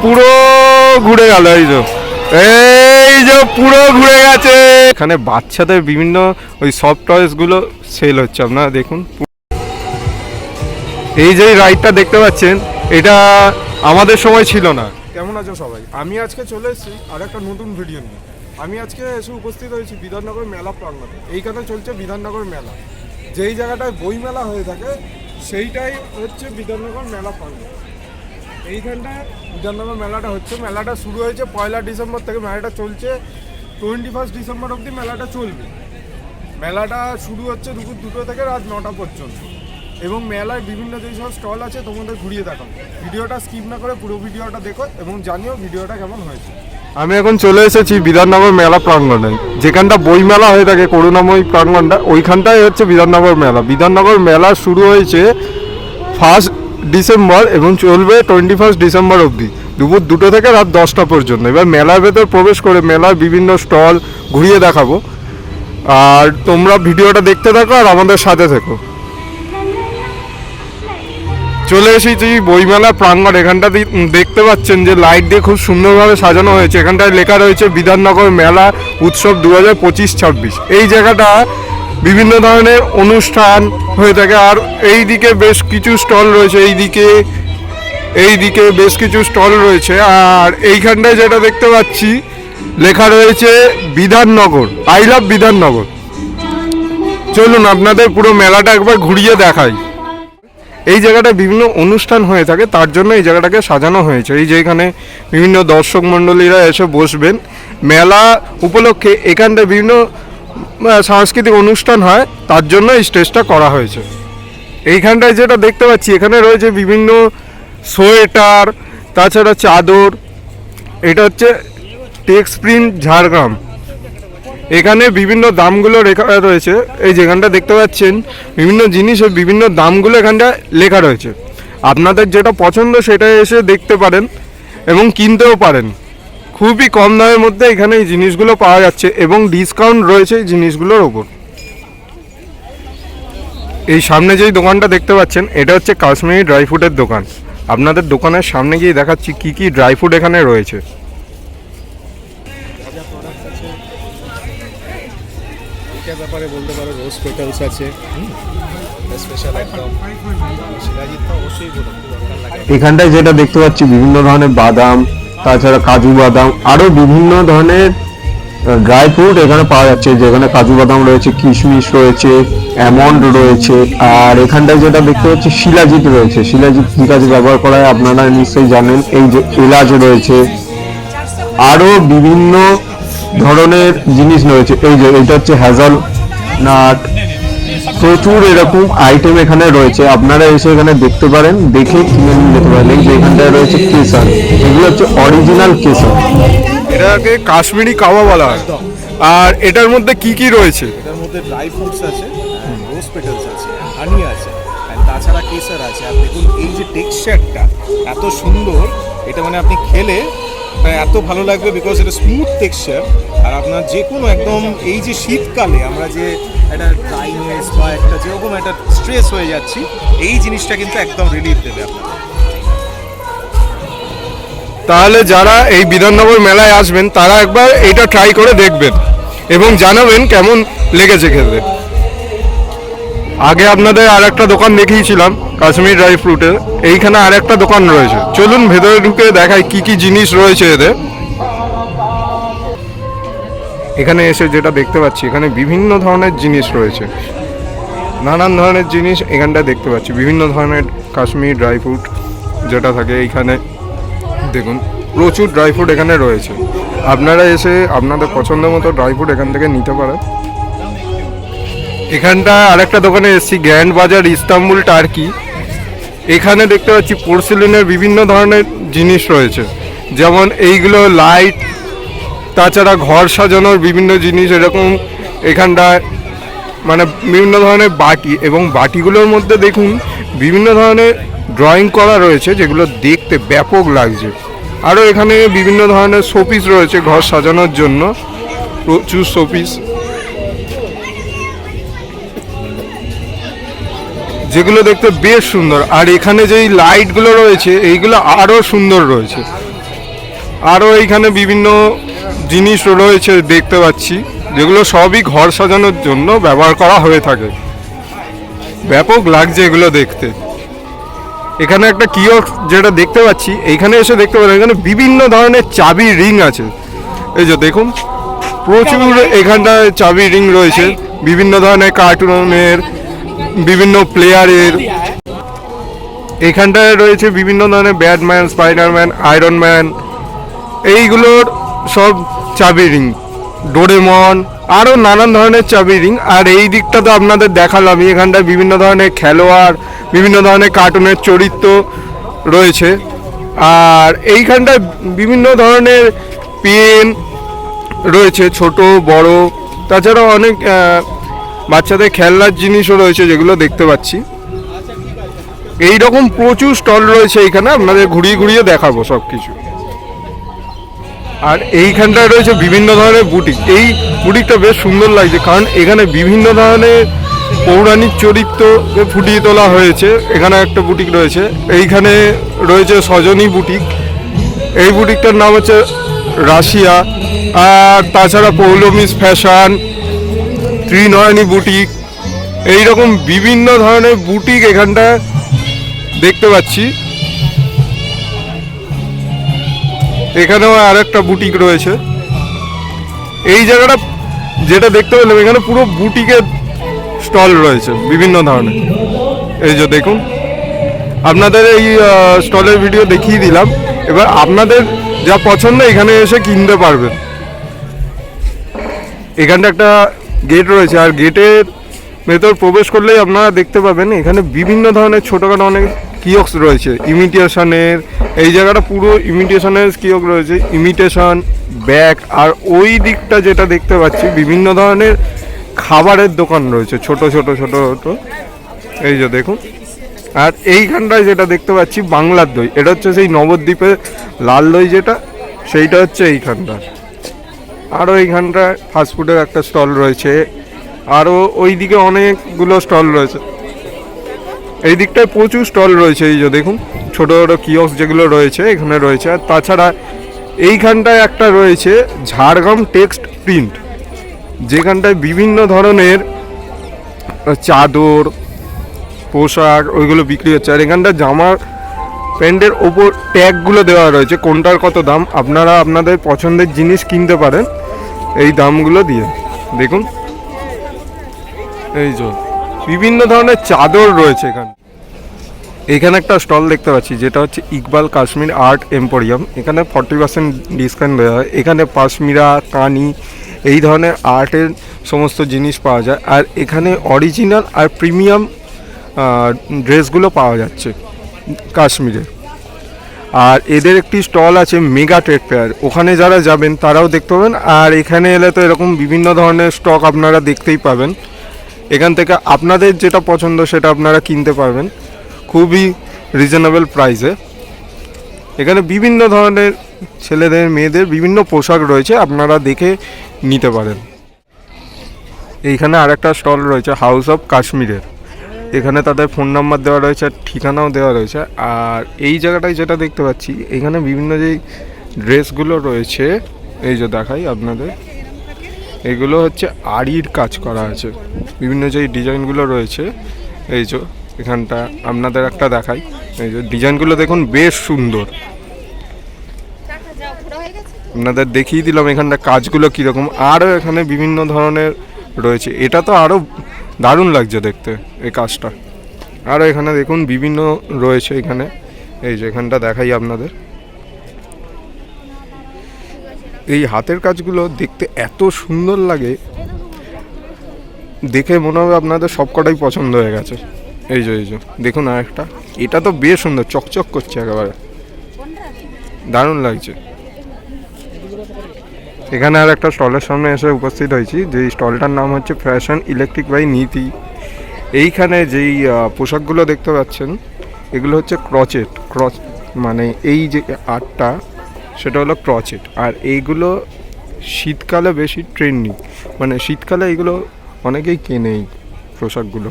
পুরো ঘুরে গেল, এই যে পুরো ঘুরে গেছে। এখানে বাচ্চাদের বিভিন্ন ওই সফট টয়েস গুলো সেল হচ্ছে, আপনারা দেখুন। এই যে রাইডটা দেখতে পাচ্ছেন, এটা আমাদের সময় ছিল না। কেমন আছো সবাই? আমি আজকে চলে এসেছি আর একটা নতুন ভিডিও নিয়ে। আমি আজকে এসে উপস্থিত হয়েছি বিধাননগর মেলা প্রাঙ্গণে। এইখানে চলছে বিধাননগর মেলা। যেই জায়গাটায় বই মেলা হয়ে থাকে সেইটাই হচ্ছে বিধাননগর মেলা প্রাঙ্গণ। এইখানটায় বিধাননগর মেলাটা হচ্ছে। মেলাটা শুরু হয়েছে 1 ডিসেম্বর থেকে, মেলাটা চলছে 21 ডিসেম্বর অবধি মেলাটা চলবে। মেলাটা শুরু হচ্ছে দুপুর 2টো থেকে রাত 9টা পর্যন্ত। এবং মেলায় বিভিন্ন যেই সব স্টল আছে তোমাদের ঘুরিয়ে দেখাবো। ভিডিওটা স্কিপ না করে পুরো ভিডিওটা দেখো এবং জানিও ভিডিওটা কেমন হয়েছে। আমি এখন চলে এসেছি বিধাননগর মেলা প্রাঙ্গণে, যেখানটা বই মেলা হয়ে থাকে করুণাময়ী প্রাঙ্গণটা, ওইখানটাই হচ্ছে বিধাননগর মেলা। বিধাননগর মেলা শুরু হয়েছে 1 ডিসেম্বর এবং চলবে 21 ডিসেম্বর অবধি, দুপুর 2টো থেকে রাত 10টা পর্যন্ত। এবার মেলার ভেতর প্রবেশ করে মেলার বিভিন্ন স্টল ঘুরিয়ে দেখাবো, আর তোমরা ভিডিওটা দেখতে থাকো আর আমাদের সাথে থেকো। চলে এসেছি বইমেলা প্রাঙ্গণ। এখানটা দেখতে পাচ্ছেন যে লাইট দিয়ে খুব সুন্দরভাবে সাজানো হয়েছে। এখানটায় লেখা রয়েছে বিধাননগর মেলা উৎসব 2025-26। এই জায়গাটা বিভিন্ন ধরনের অনুষ্ঠান হয়ে থাকে। আর এই দিকে বেশ কিছু স্টল রয়েছে, এইদিকে বেশ কিছু স্টল রয়েছে। আর এইখানটায় যেটা দেখতে পাচ্ছি লেখা রয়েছে বিধাননগর, আই লাভ বিধাননগর। চলুন আপনাদের পুরো মেলাটা একবার ঘুরিয়ে দেখাই। এই জায়গাটা বিভিন্ন অনুষ্ঠান হয়ে থাকে, তার জন্য এই জায়গাটাকে সাজানো হয়েছে। এই যে এখানে বিভিন্ন দর্শক মণ্ডলীরা এসে বসবেন মেলা উপলক্ষে। এখানটায় বিভিন্ন সাংস্কৃতিক অনুষ্ঠান হয়, তার জন্য এই স্টেজটা করা হয়েছে। এইখানটায় যেটা দেখতে পাচ্ছি এখানে রয়েছে বিভিন্ন সোয়েটার, তাছাড়া চাদর। এটা হচ্ছে টেক্স প্রিন্ট ঝাড়গ্রাম। এখানে বিভিন্ন দামগুলো লেখা রয়েছে। এই যেখানটা দেখতে পাচ্ছেন বিভিন্ন জিনিসের বিভিন্ন দামগুলো এখানটা লেখা রয়েছে। আপনাদের যেটা পছন্দ সেটা এসে দেখতে পারেন এবং কিনতেও পারেন। খুবই কম দামের মধ্যে এখানে এই জিনিসগুলো পাওয়া যাচ্ছে এবং ডিসকাউন্ট রয়েছে এই জিনিসগুলোর ওপর। এই সামনে যেই দোকানটা দেখতে পাচ্ছেন এটা হচ্ছে কাশ্মীরি ড্রাই ফ্রুটের দোকান। আপনাদের দোকানের সামনে গিয়ে দেখাচ্ছি কি কি ড্রাই ফ্রুট এখানে রয়েছে। ব্যাপারে বলতে পারো রোজ পেটালস আছে, স্পেশাল একদম শিলাজিৎ অবশ্যই এখানটায় যেটা দেখতে পাচ্ছি বিভিন্ন ধরনের বাদাম, তাছাড়া কাজু বাদাম, আরো বিভিন্ন ধরনের ড্রাই ফ্রুট এখানে পাওয়া যাচ্ছে। যেখানে কাজু বাদাম রয়েছে, কিশমিশ রয়েছে, অ্যামন্ড রয়েছে। আর এখানটায় যেটা দেখতে পাচ্ছি শিলাজিৎ রয়েছে। শিলাজিৎ কি কাজে ব্যবহার করা হয় আপনারা নিশ্চয়ই জানেন। এই যে এলাচ রয়েছে, আরো বিভিন্ন ধরনের জিনিস রয়েছে। এই যে এটা হচ্ছে হ্যাজল নাট, প্রচুর এরকম আইটেম এখানে রয়েছে। আপনারা এসে এখানে দেখতে পারেন, দেখে কিনে নিতে পারেন। এই যে এখানটায় রয়েছে কেসার, এগুলো হচ্ছে অরিজিনাল কেসার। এটাকে কাশ্মীরি কাওয়া বলা হয়। আর এটার মধ্যে কি কি রয়েছে? এটার মধ্যে ড্রাই ফ্রুটস আছে, রোজ পেটালস আছে, হানি আছে, আর তাছাড়া কেসার আছে। আর দেখুন এই যে টেক্সচারটা এত সুন্দর, এটা মানে আপনি খেলে এত ভালো লাগবে, বিকজ এটা স্মুথ টেক্সচার। আর আপনার যে কোনো একদম এই যে শীতকালে আমরা যে একটা ড্রাইনেস বা একটা যেরকম একটা স্ট্রেস হয়ে যাচ্ছি, এই জিনিসটা কিন্তু একদম রিলিফ দেবে আপনাকে। তাহলে যারা এই বিধাননগর মেলায় আসবেন তারা একবার এটা ট্রাই করে দেখবেন এবং জানাবেন কেমন লেগেছে খেতে। আগে আপনাদের আর একটা দোকান দেখিয়েছিলাম কাশ্মীর ড্রাই ফ্রুটের, এইখানে আর একটা দোকান রয়েছে। চলুন ভেতরে ঢুকে দেখাই কি কি জিনিস রয়েছে এদের। এখানে এসে যেটা দেখতে পাচ্ছি এখানে বিভিন্ন ধরনের জিনিস রয়েছে, নানান ধরনের জিনিস এখানটা দেখতে পাচ্ছি। বিভিন্ন ধরনের কাশ্মীর ড্রাই ফ্রুট যেটা থাকে এইখানে দেখুন, প্রচুর ড্রাই ফ্রুট এখানে রয়েছে। আপনারা এসে আপনাদের পছন্দ মতো ড্রাই ফ্রুট এখান থেকে নিতে পারেন। এখানটা আরেকটা দোকানে এসেছি, গ্র্যান্ড বাজার ইস্তাম্বুল টার্কি। এখানে দেখতে পাচ্ছি পোর্সেলিনের বিভিন্ন ধরনের জিনিস রয়েছে, যেমন এইগুলো লাইট, তাছাড়া ঘর সাজানোর বিভিন্ন জিনিস এরকম। এখানটায় মানে বিভিন্ন ধরনের বাটি, এবং বাটিগুলোর মধ্যে দেখুন বিভিন্ন ধরনের ড্রয়িং করা রয়েছে যেগুলো দেখতে ব্যাপক লাগছে। আরও এখানে বিভিন্ন ধরনের শোপিস রয়েছে ঘর সাজানোর জন্য, প্রচুর শোপিস যেগুলো দেখতে বেশ সুন্দর। আর এখানে যেই লাইটগুলো রয়েছে এইগুলো আরও সুন্দর রয়েছে। আরও এইখানে বিভিন্ন জিনিস রয়েছে দেখতে পাচ্ছি, যেগুলো সবই ঘর সাজানোর জন্য ব্যবহার করা হয়ে থাকে। ব্যাপক লাগছে এগুলো দেখতে। এখানে একটা কিয়স্ক যেটা দেখতে পাচ্ছি, এইখানে এসে দেখতে পারেন এখানে বিভিন্ন ধরনের চাবি রিং আছে। এই যে দেখুন, প্রচুর এখানটায় চাবি রিং রয়েছে, বিভিন্ন ধরনের কার্টুনের, বিভিন্ন প্লেয়ারের। এখানটায় রয়েছে বিভিন্ন ধরনের ব্যাটম্যান, স্পাইডারম্যান, আয়রন ম্যান, এইগুলোর সব চাবি রিং, ডোরেমন, আরও নানান ধরনের চাবি রিং। আর এই দিকটা তো আপনাদের দেখালাম, এখানটায় বিভিন্ন ধরনের খেলোয়াড়, বিভিন্ন ধরনের কার্টুনের চরিত্র রয়েছে। আর এইখানটায় বিভিন্ন ধরনের পেন রয়েছে, ছোট বড়, তাছাড়াও অনেক বাচ্চাদের খেলনার জিনিসও রয়েছে যেগুলো দেখতে পাচ্ছি। এই রকম প্রচুর স্টল রয়েছে এইখানে, আপনাদের ঘুরিয়ে ঘুরিয়ে দেখাবো সব কিছু। আর এইখানটায় রয়েছে বিভিন্ন ধরনের বুটিক। এই বুটিকটা বেশ সুন্দর লাগছে, কারণ এখানে বিভিন্ন ধরনের পৌরাণিক চরিত্রকে ফুটিয়ে তোলা হয়েছে। এখানে একটা বুটিক রয়েছে, এইখানে রয়েছে সজনী বুটিক। এই বুটিকটার নাম হচ্ছে রাশিয়া। আর তাছাড়া পৌলমিস ফ্যাশন, ত্রিনয়নী বুটিক, এইরকম বিভিন্ন ধরনের বুটিক এখানটা দেখতে পাচ্ছি। এখানেও আর একটা বুটিক রয়েছে। এই জায়গাটা যেটা দেখতে পেলাম, এখানে পুরো বুটিকের স্টল রয়েছে বিভিন্ন ধরনের। এই যে দেখুন, আপনাদের এই স্টলের ভিডিও দেখিয়ে দিলাম। এবার আপনাদের যা পছন্দ এখানে এসে কিনতে পারবেন। এখানটা একটা গেট রয়েছে, আর গেটের ভেতর প্রবেশ করলেই আপনারা দেখতে পাবেন এখানে বিভিন্ন ধরনের ছোটোখাটো অনেক কিয়স্ক রয়েছে ইমিটেশনের। এই জায়গাটা পুরো ইমিটেশনের কিয়স্ক রয়েছে, ইমিটেশন ব্যাগ। আর ওই দিকটা যেটা দেখতে পাচ্ছি, বিভিন্ন ধরনের খাবারের দোকান রয়েছে, ছোট ছোট ছোট ছোট। এই যে দেখুন, আর এইখানটায় যেটা দেখতে পাচ্ছি বাংলার দই, এটা হচ্ছে সেই নবদ্বীপের লাল দই যেটা, সেইটা হচ্ছে এইখানটা। আরও এইখানটায় ফাস্টফুডের একটা স্টল রয়েছে, আরও ওই দিকে অনেকগুলো স্টল রয়েছে। এই দিকটায় প্রচুর স্টল রয়েছে। এই যে দেখুন, ছোটো ছোটো কিয়স্ক যেগুলো রয়েছে এখানে রয়েছে। আর তাছাড়া এইখানটায় একটা রয়েছে ঝাড়গ্রাম টেক্সট প্রিন্ট, যেখানটায় বিভিন্ন ধরনের চাদর, পোশাক ওইগুলো বিক্রি হচ্ছে। আর এখানটা জামার প্যান্টের ওপর ট্যাগগুলো দেওয়া রয়েছে, কোনটার কত দাম। আপনারা আপনাদের পছন্দের জিনিস কিনতে পারেন এই দামগুলো দিয়ে। দেখুন, এই যে বিভিন্ন ধরনের চাদর রয়েছে এখানে। এখানে একটা স্টল দেখতে পাচ্ছি যেটা হচ্ছে ইকবাল কাশ্মীর আর্ট এম্পোরিয়াম। এখানে 40% ডিসকাউন্ট দেওয়া হয়। এখানে পাশমিরা, কানি, এই ধরনের আর্টের সমস্ত জিনিস পাওয়া যায়। আর এখানে অরিজিনাল আর প্রিমিয়াম ড্রেসগুলো পাওয়া যাচ্ছে কাশ্মীরে। আর এদের একটি স্টল আছে মেগা ট্রেড ফেয়ার, ওখানে যারা যাবেন তারাও দেখতে পাবেন। আর এখানে এলে তো এরকম বিভিন্ন ধরনের স্টক আপনারা দেখতেই পাবেন। এখান থেকে আপনাদের যেটা পছন্দ সেটা আপনারা কিনতে পারবেন খুবই রিজনেবল প্রাইসে। এখানে বিভিন্ন ধরনের ছেলেদের মেয়েদের বিভিন্ন পোশাক রয়েছে, আপনারা দেখে নিতে পারেন। এইখানে আরেকটা স্টল রয়েছে হাউস অফ কাশ্মীরের, এখানে তাদের ফোন নাম্বার দেওয়া রয়েছে আর ঠিকানাও দেওয়া রয়েছে। আর এই জায়গাটায় যেটা দেখতে পাচ্ছি, এখানে বিভিন্ন যেই ড্রেসগুলো রয়েছে, এই যে দেখাই আপনাদের, এগুলো হচ্ছে আড়ির কাজ করা আছে। বিভিন্ন যেই ডিজাইনগুলো রয়েছে, এই যে এখানটা আপনাদের একটা দেখাই, এই যে ডিজাইনগুলো দেখুন বেশ সুন্দর। আপনাদের দেখিয়ে দিলাম এখানটা কাজগুলো কীরকম। আরও এখানে বিভিন্ন ধরনের রয়েছে, এটা তো আরও দারুণ লাগছে দেখতে এই কাজটা। আরও এখানে দেখুন বিভিন্ন রয়েছে এখানে, এই যে এখানটা দেখাই আপনাদের। এই হাতের কাজগুলো দেখতে এত সুন্দর লাগে, দেখে মনে হবে আপনাদের সবকটাই পছন্দ হয়ে গেছে। এই যে দেখুন আরেকটা, এটা তো বেশ সুন্দর, চকচক করছে একেবারে, দারুণ লাগছে। এখানে আর একটা স্টলের সামনে এসে উপস্থিত হয়েছি, যেই স্টলটার নাম হচ্ছে ফ্যাশন ইলেকট্রিক বাই নীতি। এইখানে যেই পোশাকগুলো দেখতে পাচ্ছেন এগুলো হচ্ছে ক্রচেট, মানে এই যে আর্টটা সেটা হলো ক্রচেট। আর এইগুলো শীতকালে বেশি ট্রেন্ডিং, মানে শীতকালে এইগুলো অনেকেই কেনে এই পোশাকগুলো।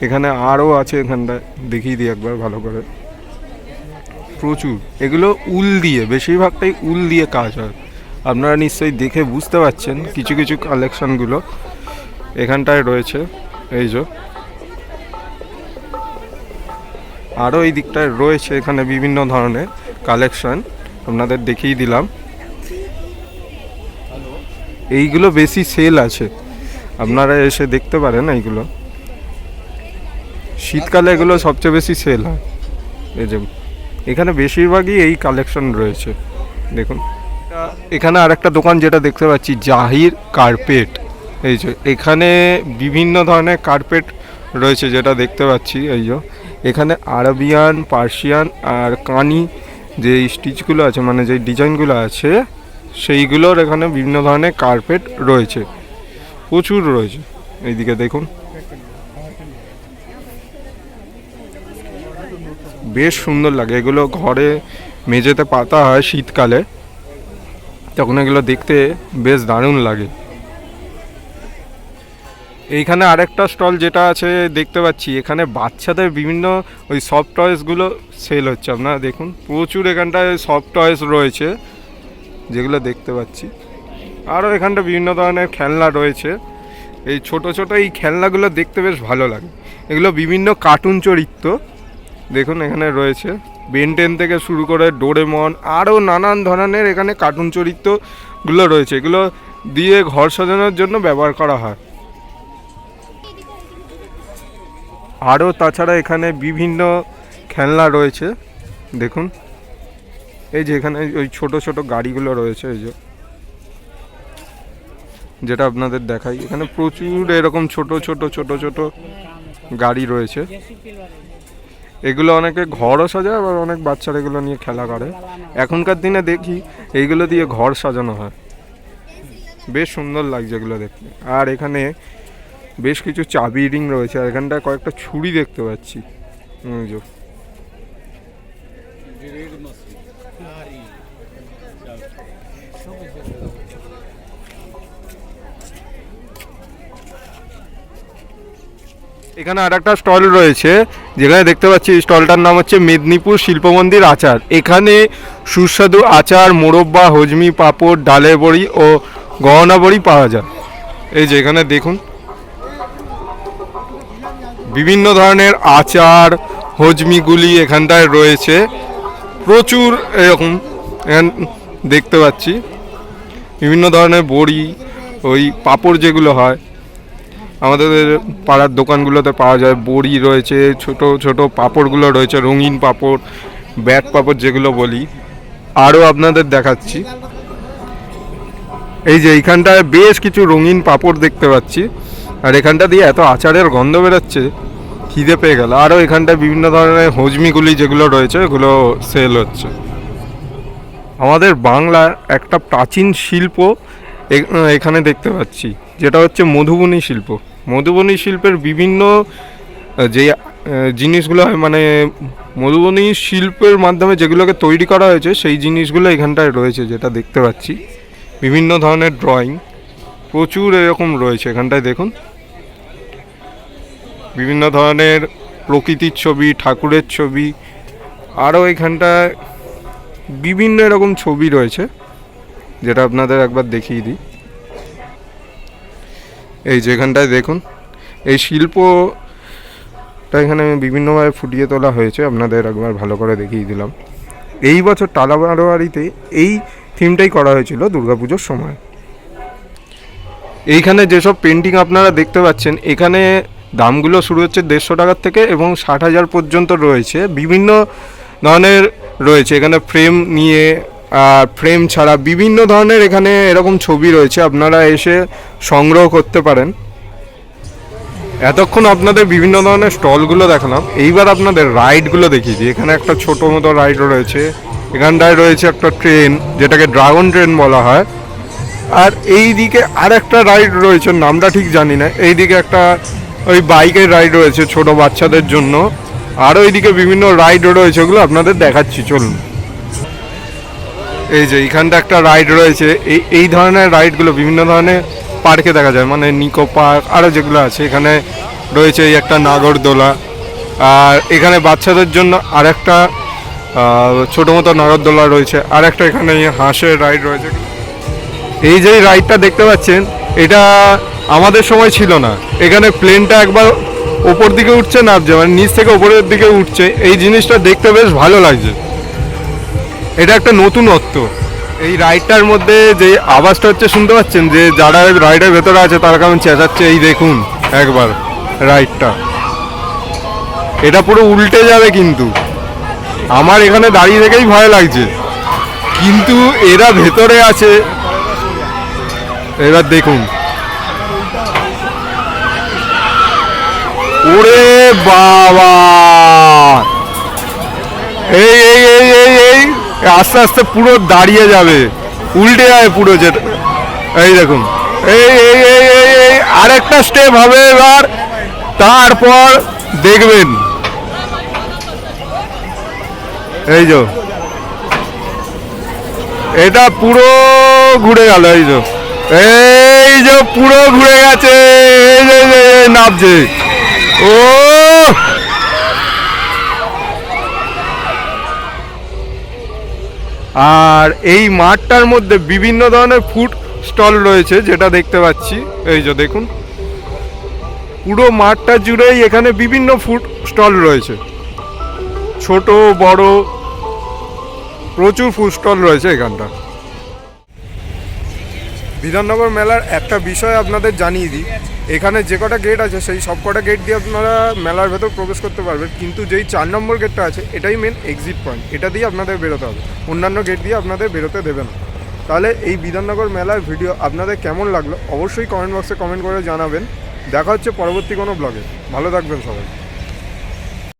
এখানে আরও আছে, এখানটায় দেখিয়ে দিই একবার ভালো করে। প্রচুর। এগুলো উল দিয়ে, বেশিরভাগটাই উল দিয়ে কাজ হয়। আপনারা নিশ্চয়ই দেখে বুঝতে পারছেন কিছু কিছু কালেকশনগুলো এখানটায় রয়েছে। এই যে আরও এই দিকটায় রয়েছে, এখানে বিভিন্ন ধরনের কালেকশন আপনাদের দেখিয়ে দিলাম। এইগুলো বেশি সেল আছে, আপনারা এসে দেখতে পারেন। এইগুলো শীতকালে এগুলো সবচেয়ে বেশি সেল হয়। এই যে এখানে বেশিরভাগই এই কালেকশন রয়েছে। দেখুন এখানে আরেকটা দোকান যেটা দেখতে পাচ্ছি, জাহির কার্পেট। এই যে এখানে বিভিন্ন ধরনের কার্পেট রয়েছে যেটা দেখতে পাচ্ছি। এই যে এখানে আরবিয়ান, পার্সিয়ান আর কানি যে স্টিচগুলো আছে, মানে যে ডিজাইনগুলো আছে, সেইগুলোর এখানে বিভিন্ন ধরনের কার্পেট রয়েছে, প্রচুর রয়েছে। এইদিকে দেখুন বেশ সুন্দর লাগে। এগুলো ঘরে মেঝেতে পাতা হয় শীতকালে, তখন এগুলো দেখতে বেশ দারুণ লাগে। এইখানে আরেকটা স্টল যেটা আছে দেখতে পাচ্ছি, এখানে বাচ্চাদের বিভিন্ন ওই সফট টয়েসগুলো সেল হচ্ছে। আপনারা দেখুন প্রচুর এখানটায় সফট টয়েস রয়েছে যেগুলো দেখতে পাচ্ছি। আরও এখানটা বিভিন্ন ধরনের খেলনা রয়েছে। এই ছোট ছোট এই খেলনাগুলো দেখতে বেশ ভালো লাগে। এগুলো বিভিন্ন কার্টুন চরিত্র দেখুন এখানে রয়েছে, বেন টেন থেকে শুরু করে ডোরেমন, আরও নানান ধরনের এখানে কার্টুন চরিত্রগুলো রয়েছে। এগুলো দিয়ে ঘর সাজানোর জন্য ব্যবহার করা হয়। আরও তাছাড়া এখানে বিভিন্ন খেলনা রয়েছে দেখুন। এই যে এখানে ওই ছোট ছোট গাড়িগুলো রয়েছে, এই যে যেটা আপনাদের দেখাই, এখানে প্রচুর এরকম ছোট ছোট ছোট ছোট গাড়ি রয়েছে। এগুলো অনেকে ঘরও সাজায়, আবার অনেক বাচ্চারা এগুলো নিয়ে খেলা করে। এখনকার দিনে দেখি এইগুলো দিয়ে ঘর সাজানো হয়, বেশ সুন্দর লাগছে এগুলো দেখতে। আর এখানে বেশ কিছু চাবি রিং রয়েছে, আর এখানটায় কয়েকটা ছুরি দেখতে পাচ্ছি। এখানে আর একটা স্টল রয়েছে যেখানে দেখতে পাচ্ছি, স্টলটার নাম হচ্ছে মেদিনীপুর শিল্প মন্দির আচার। এখানে সুস্বাদু আচার, মোরব্বা, হজমি, পাঁপড়, ডালের বড়ি ও গহনা বড়ি পাওয়া যায়। এই যে এখানে দেখুন বিভিন্ন ধরনের আচার, হজমিগুলি এখানটায় রয়েছে প্রচুর। এরকম এখান দেখতে পাচ্ছি বিভিন্ন ধরনের বড়ি, ওই পাঁপড় যেগুলো হয় আমাদের পাড়ার দোকানগুলোতে পাওয়া যায়। বড়ি রয়েছে, ছোট ছোট পাঁপড়গুলো রয়েছে, রঙিন পাঁপড়, ব্যাট পাঁপড় যেগুলো বলি। আরও আপনাদের দেখাচ্ছি, এই যে এইখানটায় বেশ কিছু রঙিন পাঁপড় দেখতে পাচ্ছি। আর এখানটা দিয়ে এত আচারের গন্ধ বেরোচ্ছে, খিদে পেয়ে গেল। আরও এখানটায় বিভিন্ন ধরনের হজমিগুলি যেগুলো রয়েছে এগুলো সেল হচ্ছে। আমাদের বাংলার একটা প্রাচীন শিল্প এখানে দেখতে পাচ্ছি, যেটা হচ্ছে মধুবনী শিল্প। মধুবনী শিল্পের বিভিন্ন যে জিনিসগুলো হয়, মানে মধুবনী শিল্পের মাধ্যমে যেগুলোকে তৈরি করা হয়েছে সেই জিনিসগুলো এখানটায় রয়েছে, যেটা দেখতে পাচ্ছি। বিভিন্ন ধরনের ড্রয়িং প্রচুর এরকম রয়েছে এখানটায় দেখুন। বিভিন্ন ধরনের প্রকৃতির ছবি, ঠাকুরের ছবি, আরও এখানটায় বিভিন্ন এরকম ছবি রয়েছে, যেটা আপনাদের একবার দেখিয়ে দিই। এই যেখানটায় দেখুন এই শিল্পটা এখানে বিভিন্নভাবে ফুটিয়ে তোলা হয়েছে, আপনাদের একবার ভালো করে দেখিয়ে দিলাম। এই বছর টালা বারোয়ারিতে এই থিমটাই করা হয়েছিল দুর্গাপুজোর সময়। এইখানে যেসব পেন্টিং আপনারা দেখতে পাচ্ছেন, এখানে দামগুলো শুরু হচ্ছে 150 টাকার থেকে এবং 60,000 পর্যন্ত রয়েছে। বিভিন্ন ধরনের রয়েছে এখানে, ফ্রেম নিয়ে আর ফ্রেম ছাড়া বিভিন্ন ধরনের এখানে এরকম ছবি রয়েছে, আপনারা এসে সংগ্রহ করতে পারেন। এতক্ষণ আপনাদের বিভিন্ন ধরনের স্টলগুলো দেখালাম, এইবার আপনাদের রাইডগুলো দেখিয়ে দিই। এখানে একটা ছোটো মতো রাইড রয়েছে, এখানটায় রয়েছে একটা ট্রেন যেটাকে ড্রাগন ট্রেন বলা হয়। আর এই দিকে আর একটা রাইড রয়েছে, নামটা ঠিক জানি না। এইদিকে একটা ওই বাইকের রাইড রয়েছে ছোট বাচ্চাদের জন্য। আরও এইদিকে বিভিন্ন রাইড রয়েছে, ওগুলো আপনাদের দেখাচ্ছি, চলুন। এই যে এইখানটা একটা রাইড রয়েছে, এই ধরনের রাইডগুলো বিভিন্ন ধরনের পার্কে দেখা যায়, মানে নিকো পার্ক আরও যেগুলো আছে। এখানে রয়েছে এই একটা নাগরদোলা, আর এখানে বাচ্চাদের জন্য আর একটা ছোটো মতো নাগরদোলা রয়েছে, আর একটা এখানে হাঁসের রাইড রয়েছে। এই যে রাইডটা দেখতে পাচ্ছেন, এটা আমাদের সময় ছিল না। এখানে প্লেনটা একবার ওপর দিকে উঠছে, নামছে, মানে নিচ থেকে ওপরের দিকে উঠছে। এই জিনিসটা দেখতে বেশ ভালো লাগছে। এটা একটা নতুনত্ব। এই রাইডটার মধ্যে যে আওয়াজটা হচ্ছে শুনতে পাচ্ছেন, যে যারা রাইডের ভেতরে আছে তারা কেমন চেঁচাচ্ছে, এই দেখুন একবার রাইডটা। এটা পুরো উল্টে যাবে, কিন্তু আমার এখানে দাঁড়িয়ে থেকেই ভয় লাগছে, কিন্তু এরা ভেতরে আছে। এবার দেখুন, ওরে বাবা, এই এই এই এই এই আস্তে আস্তে পুরো দাঁড়িয়ে যাবে, উল্টে যাবে পুরো। যেটা এই দেখুন, এই এই এই এই এই আরেকটা স্টেপ হবে এবার, তারপর দেখবেন। এই যে এটা পুরো ঘুরে গেল, এই যে পুরো ঘুরে গেছে, এই যে নামছে। ও আর এই মাঠটার মধ্যে বিভিন্ন ধরনের ফুড স্টল রয়েছে, যেটা দেখতে পাচ্ছি। এই যে দেখুন, পুরো মাঠটা জুড়েই এখানে বিভিন্ন ফুড স্টল রয়েছে, ছোট বড় প্রচুর ফুড স্টল রয়েছে এখানটা। বিধাননগর মেলার একটা বিষয় আপনাদের জানিয়ে দিই, এখানে যে কটা গেট আছে সেই সব কটা গেট দিয়ে আপনারা মেলার ভেতর প্রবেশ করতে পারবেন, কিন্তু যেই 4 নম্বর গেটটা আছে এটাই মেন এক্সিট পয়েন্ট, এটা দিয়ে আপনাদের বেরোতে হবে, অন্যান্য গেট দিয়ে আপনাদের বেরোতে দেবে না। তাহলে এই বিধাননগর মেলার ভিডিও আপনাদের কেমন লাগলো অবশ্যই কমেন্ট বক্সে কমেন্ট করে জানাবেন। দেখা হচ্ছে পরবর্তী কোনো ব্লগে। ভালো থাকবেন সবাই।